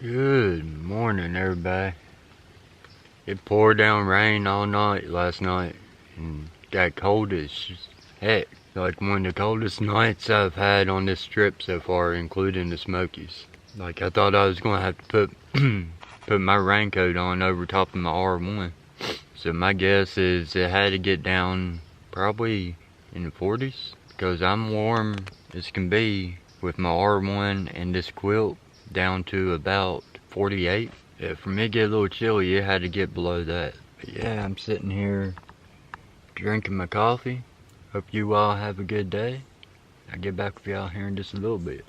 Good morning, everybody. It poured down rain all night last night and got cold as heck. Like one of the coldest nights I've had on this trip so far, including the Smokies. Like I thought I was gonna have to put my raincoat on over top of my R1. So my guess is it had to get down probably in the 40s because I'm warm as can be with my R1 and this quilt down to about 48. Yeah, for me to get a little chilly, it had to get below that. But yeah, I'm sitting here drinking my coffee. Hope you all have a good day. I'll get back with y'all here in just a little bit.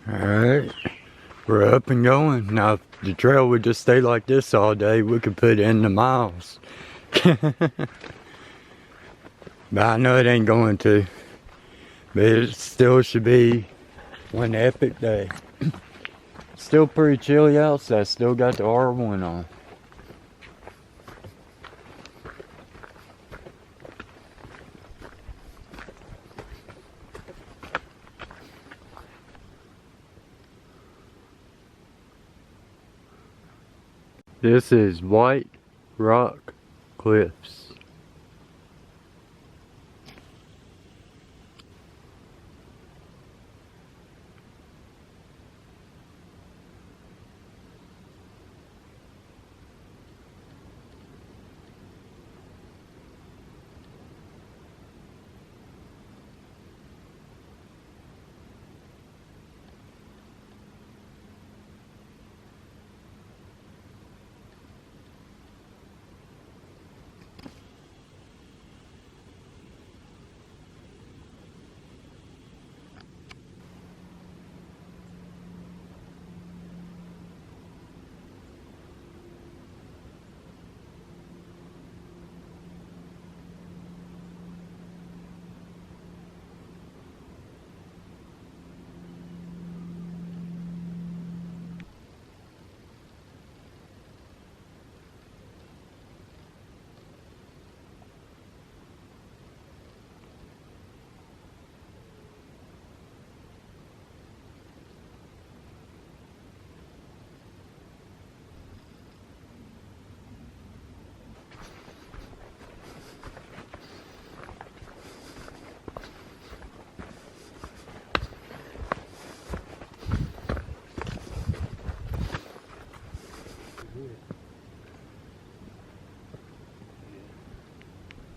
Alright, we're up and going. Now, if the trail would just stay like this all day, we could put in the miles. But I know it ain't going to. But it still should be one epic day. Still pretty chilly outside. Still got the R1 on. This is White Rock Cliffs.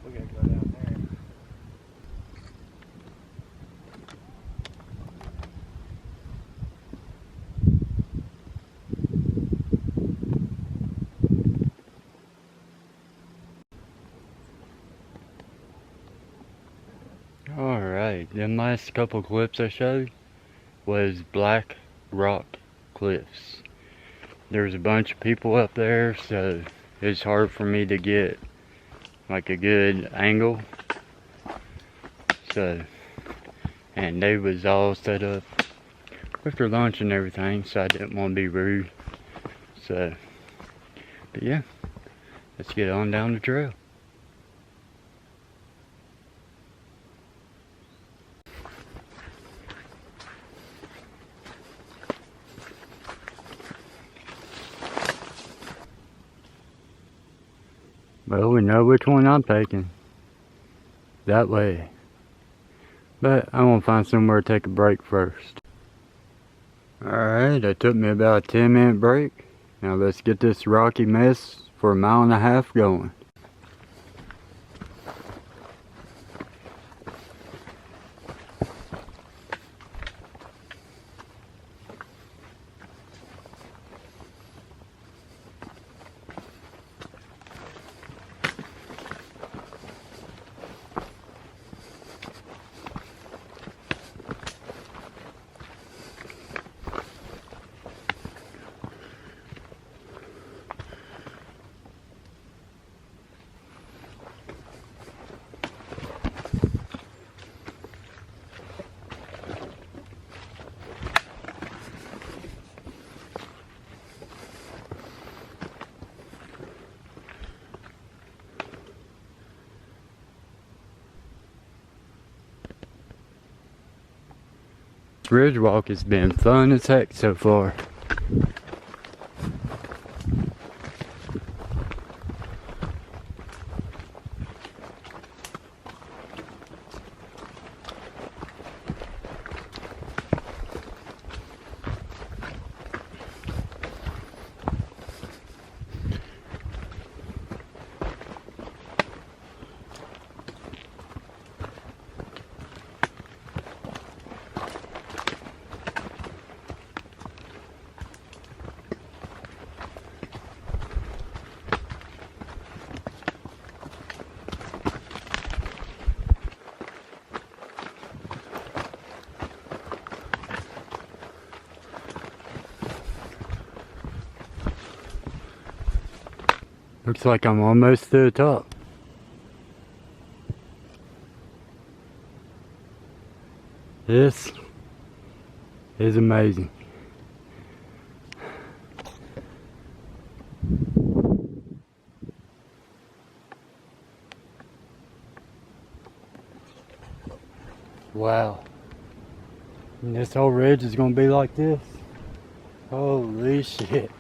We gotta go down there. Alright, them last couple clips I showed was Black Rock Cliffs. There's a bunch of people up there, so it's hard for me to get like a good angle. So, and they was all set up with their lunch and everything, so I didn't want to be rude. So, but yeah, let's get on down the trail. Well, we know which one I'm taking. That way. But I want to find somewhere to take a break first. Alright, that took me about a 10-minute break. Now let's get this rocky mess for 1.5 miles going. Ridge walk has been fun as heck so far. Looks like I'm almost to the top. This is amazing. Wow. And this whole ridge is gonna be like this. Holy shit.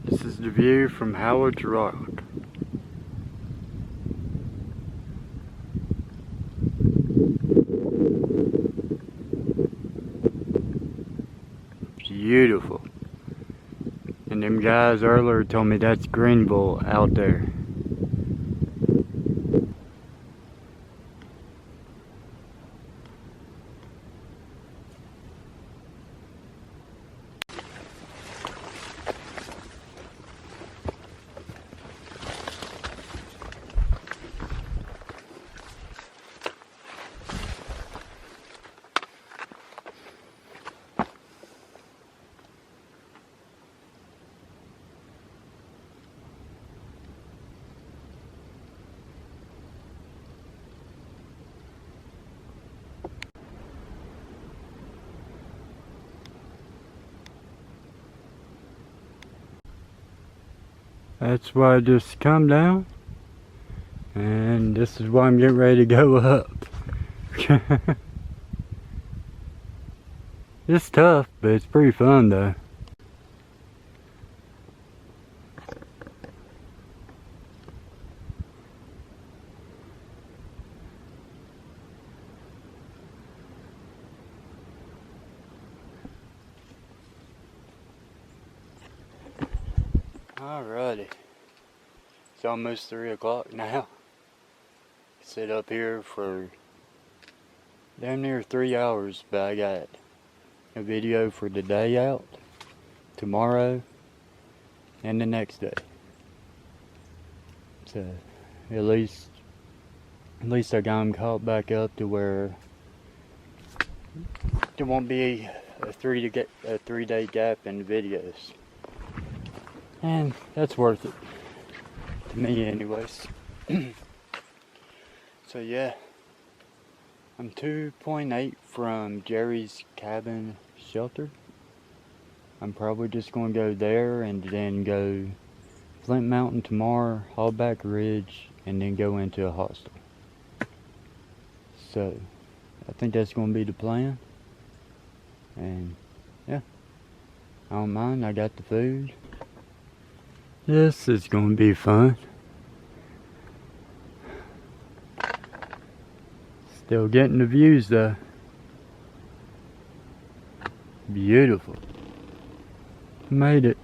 This is the view from Howard's Rock. Beautiful. And them guys earlier told me that's Greenville out there. That's why I just come down, and this is why I'm getting ready to go up. It's tough, but it's pretty fun though. Alrighty, it's almost 3 o'clock now. Sit up here for damn near 3 hours, but I got a video for the day out, tomorrow, and the next day. So at least I got them caught back up to where there won't be a 3-day gap in videos. And that's worth it, to me anyways. So yeah, I'm 2.8 from Jerry's Cabin Shelter. I'm probably just going to go there and then go Flint Mountain tomorrow, Hallback Ridge, and then go into a hostel. So I think that's going to be the plan. And yeah, I don't mind. I got the food. This is gonna be fun. Still getting the views though. Beautiful. Made it.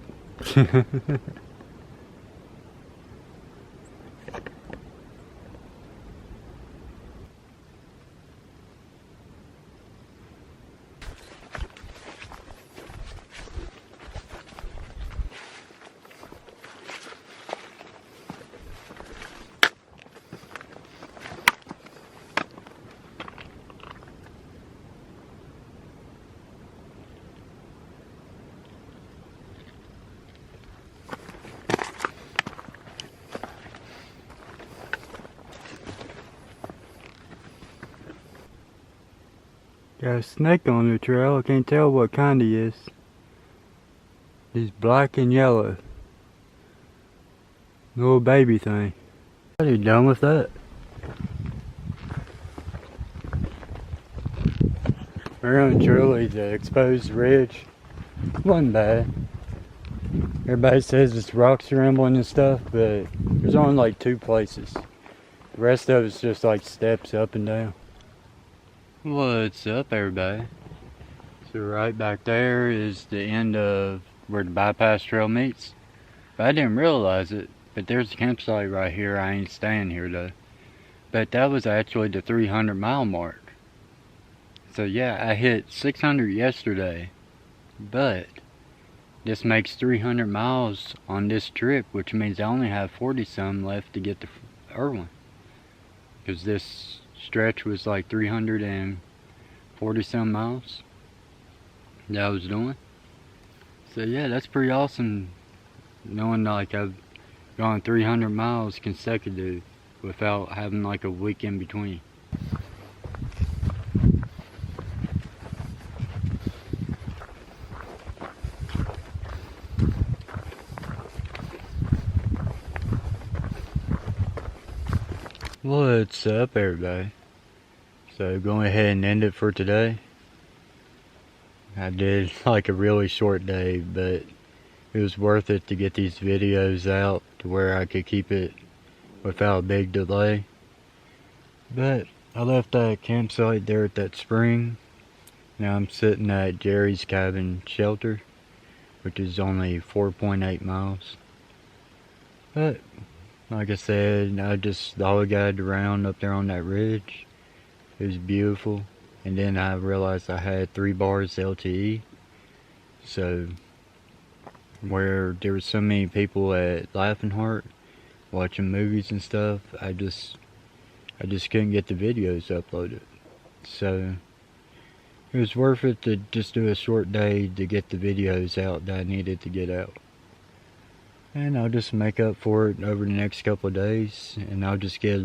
Got a snake on the trail. I can't tell what kind he is. He's black and yellow. Little baby thing. Are you done with that? We're on truly the exposed ridge. Wasn't bad. Everybody says it's rock scrambling and stuff, but there's only like 2 places. The rest of it's just like steps up and down. What's up, everybody? So right back there is the end of where the bypass trail meets. But I didn't realize it, but there's a campsite right here. I ain't staying here though. But that was actually the 300-mile mark. So yeah, I hit 600 yesterday, but this makes 300 miles on this trip, which means I only have 40 some left to get to Irwin. Because this stretch was like 340 some miles that I was doing. So yeah, that's pretty awesome, knowing like I've gone 300 miles consecutive without having like a week in between. What's up, everybody? So going ahead and end it for today. I did like a really short day, but it was worth it to get these videos out to where I could keep it without a big delay. But I left that campsite there at that spring. Now I'm sitting at Jerry's cabin shelter, which is only 4.8 miles. But like I said, I just lollygagged around up there on that ridge. It was beautiful. And then I realized I had 3 bars LTE. So where there were so many people at Laughing Heart watching movies and stuff, I just couldn't get the videos uploaded. So it was worth it to just do a short day to get the videos out that I needed to get out. And I'll just make up for it over the next couple of days, and I'll just get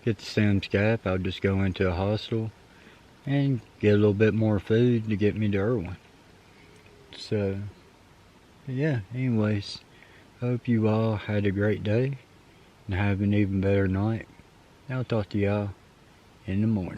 get to Sam's Gap. I'll just go into a hostel and get a little bit more food to get me to Irwin. So yeah, anyways, hope you all had a great day and have an even better night. I'll talk to y'all in the morning.